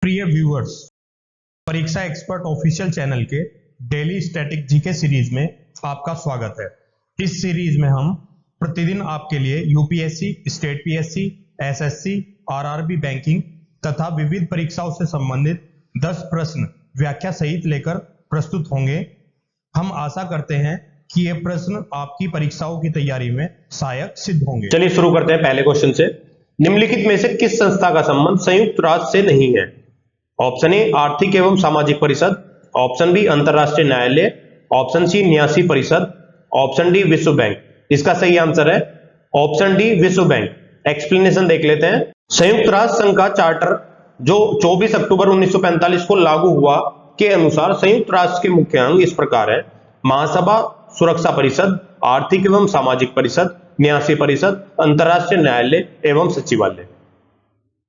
प्रिय व्यूअर्स, परीक्षा expert official channel के डेली स्टैटिक जीके सीरीज में आपका स्वागत है। इस सीरीज में हम प्रतिदिन आपके लिए UPSC, state PSC, SSC, RRB banking तथा विविध परीक्षाओं से संबंधित 10 प्रश्न व्याख्या सहित लेकर प्रस्तुत होंगे। हम आशा करते हैं कि ये प्रश्न आपकी परीक्षाओं की तैयारी में सहायक सिद्ध होंगे। चलिए शुरू करते हैं पहले क्वेश्चन से। निम्नलिखित में से किस संस्था का संबंध संयुक्त राष्ट्र से नहीं है? ऑप्शन ए आर्थिक एवं सामाजिक परिषद, ऑप्शन बी अंतरराष्ट्रीय न्यायालय, ऑप्शन सी न्यासी परिषद, ऑप्शन डी विश्व बैंक। इसका सही आंसर है ऑप्शन डी विश्व बैंक। एक्सप्लेनेशन देख लेते हैं। संयुक्त राष्ट्र संघ का चार्टर जो 24 अक्टूबर 1945 को लागू हुआ के अनुसार संयुक्त राष्ट्र के मुख्य अंग इस प्रकार है: महासभा, सुरक्षा परिषद, आर्थिक एवं सामाजिक परिषद, न्यासी परिषद, अंतरराष्ट्रीय न्यायालय एवं सचिवालय।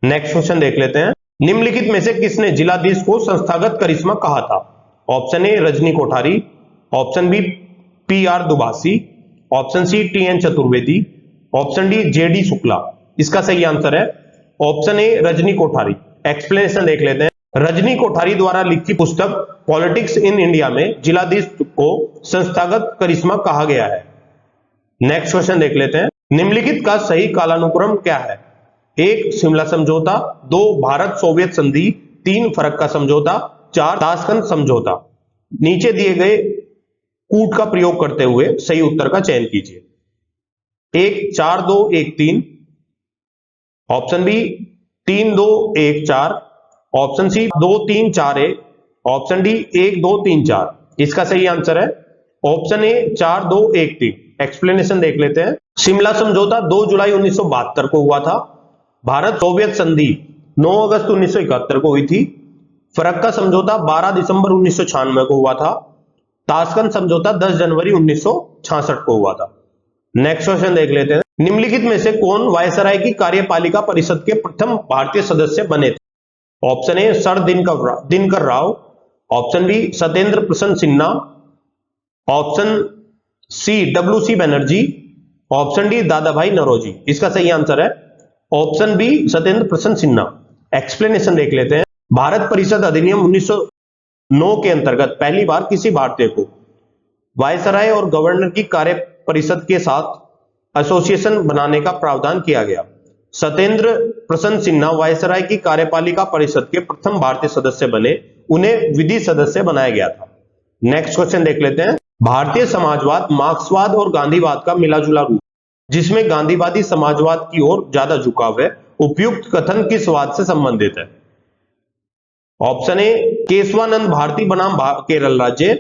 नेक्स्ट क्वेश्चन देख लेते हैं। निम्नलिखित में से किसने जिलाधीश को संस्थागत करिश्मा कहा था? Option A Rajni Kothari, option B P R. Dubashi, option C T N. Chaturvedi, option D J D. Shukla. इसका सही आंसर है option A Rajni Kothari. Explanation देख लेते हैं। रजनी कोठारी द्वारा लिखित पुस्तक पॉलिटिक्स इन इंडिया में जिलाधीश को संस्थागत करिश्मा कहा गया है। नेक्स्ट क्वेश्चन देख लेते हैं। निम्नलिखित का सही कालानुक्रम क्या है? 1 शिमला समझौता, 2 भारत सोवियत संधि, 3 फरक का समझौता, 4 ताशकंद समझौता। नीचे दिए गए कूट का प्रयोग करते हुए सही उत्तर का चयन कीजिए। 1 4 2 1 3, option B 3 2 1 4, option C 2 3 4 1, option D 1 2 3 4। इसका सही आंसर है ऑप्शन ए 4 2 1 3। एक्सप्लेनेशन देख लेते हैं। शिमला समझौता 2 जुलाई 1972 को हुआ था। भारत सोवियत संधि 9 अगस्त 1971 को हुई थी। फरक का समझौता 12 दिसंबर 1996 को हुआ था। ताशकंद समझौता 10 जनवरी 1966 को हुआ था। नेक्स्ट क्वेश्चन देख लेते हैं। निम्नलिखित में से कौन वायसराय की कार्यपालिका परिषद के प्रथम भारतीय सदस्य बने थे? Option A sir Dinkar Rao, option B Satyendra Prasanna Sinha, option C W C. Banerjee, option D Dadabhai Naoroji. इसका सही आंसर है option B Satyendra Prasanna Sinha. Explanation देख लेते हैं। भारत परिषद अधिनियम 1909 के अंतर्गत पहली बार किसी भारतीय को वायसराय और गवर्नर की कार्य परिषद के साथ एसोसिएशन बनाने का प्रावधान किया गया। सत्येंद्र प्रसन्न सिन्हा वायसराय की कार्यपालिका परिषद के प्रथम भारतीय सदस्य बने। उन्हें विधि सदस्य बनाया गया था। नेक्स्ट क्वेश्चन देख लेते हैं। भारतीय समाजवाद, मार्क्सवाद और गांधीवाद का मिलाजुला रूप जिसमें गांधीवादी समाजवाद की ओर ज्यादा झुकाव है, उपयुक्त कथन किस वाद से संबंधित है? ऑप्शन ए केशवानंद भारती बनाम केरल राज्य,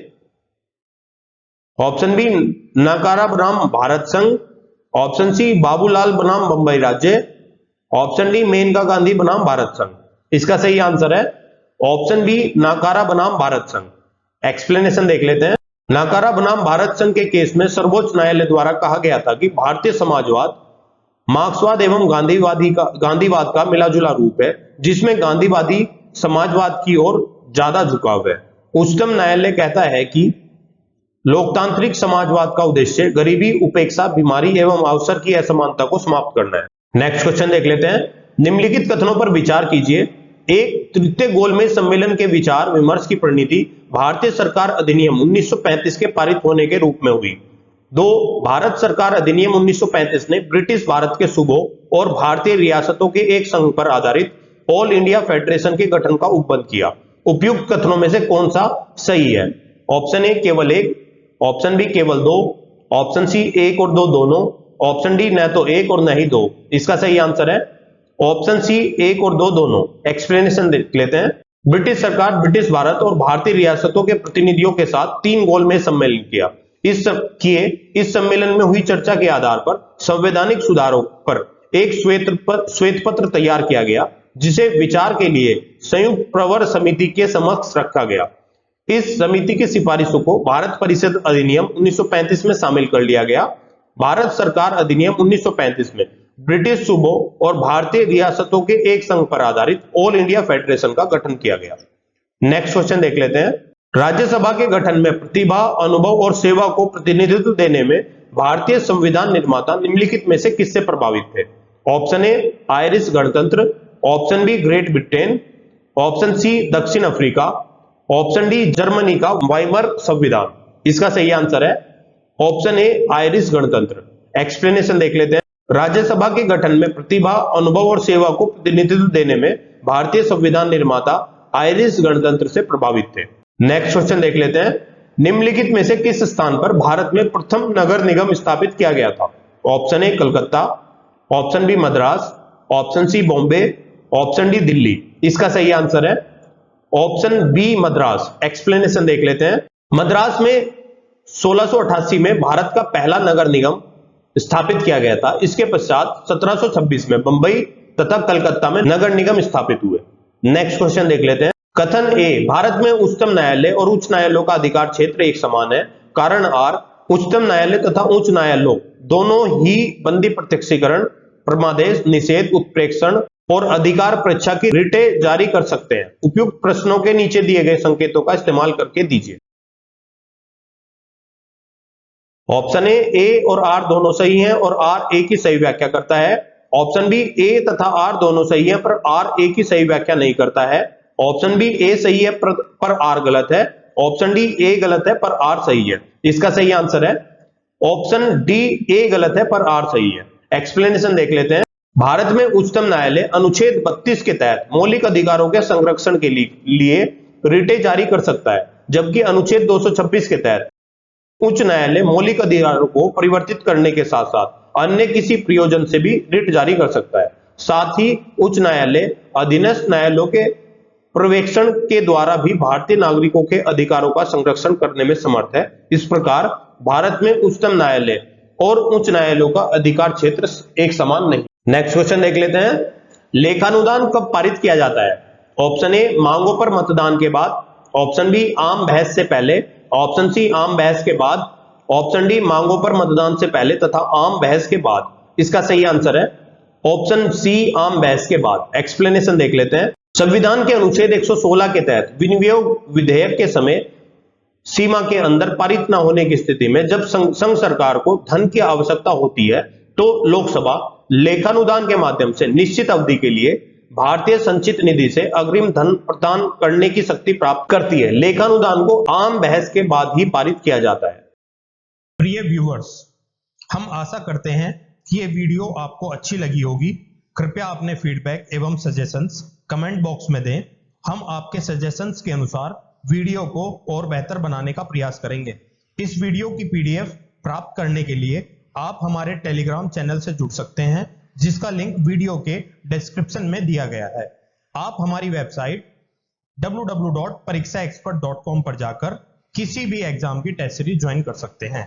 ऑप्शन बी नाकारा बनाम भारत संघ, ऑप्शन सी बाबूलाल बनाम बंबई राज्य, ऑप्शन डी मेनका गांधी बनाम भारत संघ। इसका सही आंसर है ऑप्शन बी नाकारा बनाम भारत संघ। एक्सप्लेनेशन देख लेते हैं। नाकारा बनाम भारत संघ के केस में सर्वोच्च न्यायालय द्वारा कहा गया था कि भारतीय समाजवाद मार्क्सवाद एवं गांधीवाद का मिलाजुला रूप है, जिसमें गांधीवादी समाजवाद की ओर ज्यादा झुकाव है। उच्चतम न्यायालय कहता है कि लोकतांत्रिक समाजवाद का उद्देश्य गरीबी, उपेक्षा, बीमारी एवं अवसर की असमानता को समाप्त करना है। नेक्स्ट क्वेश्चन देख लेते हैं। निम्नलिखित कथनों पर विचार कीजिए। 1 तृतीय गोलमेज सम्मेलन के विचार विमर्श की परिणति भारतीय सरकार अधिनियम 1935 के पारित होने के रूप में हुई। 2 भारत सरकार अधिनियम 1935 ने ब्रिटिश भारत के सूबों और भारतीय रियासतों के एक संघ पर आधारित ऑल इंडिया फेडरेशन के गठन का उपबंध किया। उपयुक्त कथनों में से कौन सा सही है? ऑप्शन ए केवल 1, ऑप्शन बी केवल 2, ऑप्शन सी 1 और 2 दोनों, ऑप्शन डी न तो 1 और न ही 2। इसका सही आंसर है ऑप्शन सी 1 और 2 दोनों। एक्सप्लेनेशन देख लेते हैं। ब्रिटिश सरकार ब्रिटिश भारत और भारतीय रियासतों के प्रतिनिधियों के साथ 3 गोलमेज सम्मेलन किया। इस सम्मेलन में हुई चर्चा के आधार पर संवैधानिक सुधारों पर एक श्वेत पत्र तैयार किया गया, जिसे विचार के लिए संयुक्त प्रवर समिति के समक्ष रखा गया। इस समिति की सिफारिशों को भारत परिषद अधिनियम 1935 में शामिल कर लिया गया। भारत सरकार अधिनियम 1935 में ब्रिटिश सूबों और भारतीय रियासतों के एक संघ पर आधारित ऑल इंडिया फेडरेशन का गठन किया गया। नेक्स्ट क्वेश्चन देख लेते हैं। राज्यसभा के गठन में प्रतिभा, अनुभव और सेवा को प्रतिनिधित्व देने में भारतीय संविधान निर्माता निम्नलिखित में से किससे प्रभावित थे? ऑप्शन ए आयरिश गणतंत्र, option B great Britain, option C दक्षिण अफ्रीका, ऑप्शन डी जर्मनी का वाइमर संविधान। इसका सही आंसर है ऑप्शन ए आयरिश गणतंत्र। एक्सप्लेनेशन देख लेते हैं। राज्यसभा के गठन में प्रतिभा, अनुभव और सेवा को प्रतिनिधित्व देने में भारतीय संविधान निर्माता आयरिश गणतंत्र से प्रभावित थे। नेक्स्ट क्वेश्चन देख लेते हैं। निम्नलिखित में से किस स्थान पर भारत में प्रथम नगर निगम स्थापित किया गया था? Option A Calcutta, option B Madras, option C Bombay, option D Delhi. इसका सही आंसर है ऑप्शन बी मद्रास। एक्सप्लेनेशन देख लेते हैं। मद्रास में 1688 में भारत का पहला नगर निगम स्थापित किया गया था। इसके पश्चात 1726 में बंबई तथा कलकत्ता में नगर निगम स्थापित हुए। नेक्स्ट क्वेश्चन देख लेते हैं। कथन ए, भारत में उच्चतम न्यायालय और उच्च न्यायालयों का अधिकार क्षेत्र एक समान है। कारण आर, उच्चतम न्यायालय तथा उच्च न्यायालयों दोनों ही बंदी प्रत्यक्षीकरण, परमादेश, निषेध, उत्प्रेक्षण और अधिकार परीक्षा की रिटें जारी कर सकते हैं। उपयुक्त प्रश्नों के नीचे दिए गए संकेतों का इस्तेमाल करके दीजिए। ऑप्शन ए और आर दोनों सही हैं और आर ए की सही व्याख्या करता है। ऑप्शन बी ए तथा आर दोनों सही है पर आर ए की सही व्याख्या नहीं करता है। ऑप्शन बी ए सही है पर आर गलत है। ऑप्शन डी ए गलत है पर आर सही है। इसका सही आंसर है ऑप्शन डी ए गलत है पर आर सही है। एक्सप्लेनेशन देख लेते हैं। भारत में उच्चतम न्यायालय अनुच्छेद 32 के तहत मौलिक अधिकारों के संरक्षण के लिए रिटें जारी कर सकता है, जबकि अनुच्छेद 226 के तहत उच्च न्यायालय मौलिक अधिकारों को परिवर्तित करने के साथ साथ अन्य किसी प्रयोजन से भी रिट जारी कर सकता है। साथ ही उच्च न्यायालय अधीनस्थ न्यायालयों के पर्यवेक्षण के द्वारा भी भारतीय नागरिकों के अधिकारों का संरक्षण करने में समर्थ है। इस प्रकार भारत में उच्चतम न्यायालय और उच्च न्यायालयों का अधिकार क्षेत्र एक समान नहीं। नेक्स्ट क्वेश्चन देख लेते हैं। लेखानुदान कब पारित किया जाता है? ऑप्शन ए मांगों पर मतदान के बाद, ऑप्शन बी आम बहस से पहले, ऑप्शन सी आम बहस के बाद, ऑप्शन डी मांगों पर मतदान से पहले तथा आम बहस के बाद। इसका सही आंसर है ऑप्शन सी आम बहस के बाद। एक्सप्लेनेशन देख लेते हैं। संविधान के अनुच्छेद 116 के तहत विनियोग विधेयक के समय सीमा के अंदर पारित न होने की स्थिति में जब संघ सरकार को धन की आवश्यकता होती है तो लोकसभा लेखानुदान के माध्यम से निश्चित अवधि के लिए भारतीय संचित निधि से अग्रिम धन प्रदान करने की शक्ति प्राप्त करती है। लेखानुदान को आम बहस के बाद ही पारित किया जाता है। प्रिय व्यूअर्स, हम आशा करते हैं कि ये वीडियो आपको अच्छी लगी होगी। कृपया अपने फीडबैक एवं सजेशंस कमेंट बॉक्स में दें। हम आपके सजेशंस के अनुसार वीडियो को और बेहतर बनाने का प्रयास करेंगे। इस वीडियो की पीडीएफ प्राप्त करने के लिए आप हमारे टेलीग्राम चैनल से जुड़ सकते हैं, जिसका लिंक वीडियो के डिस्क्रिप्शन में दिया गया है। आप हमारी वेबसाइट www.parikshaexpert.com पर जाकर किसी भी एग्जाम की टेस्ट सीरीज ज्वाइन कर सकते हैं।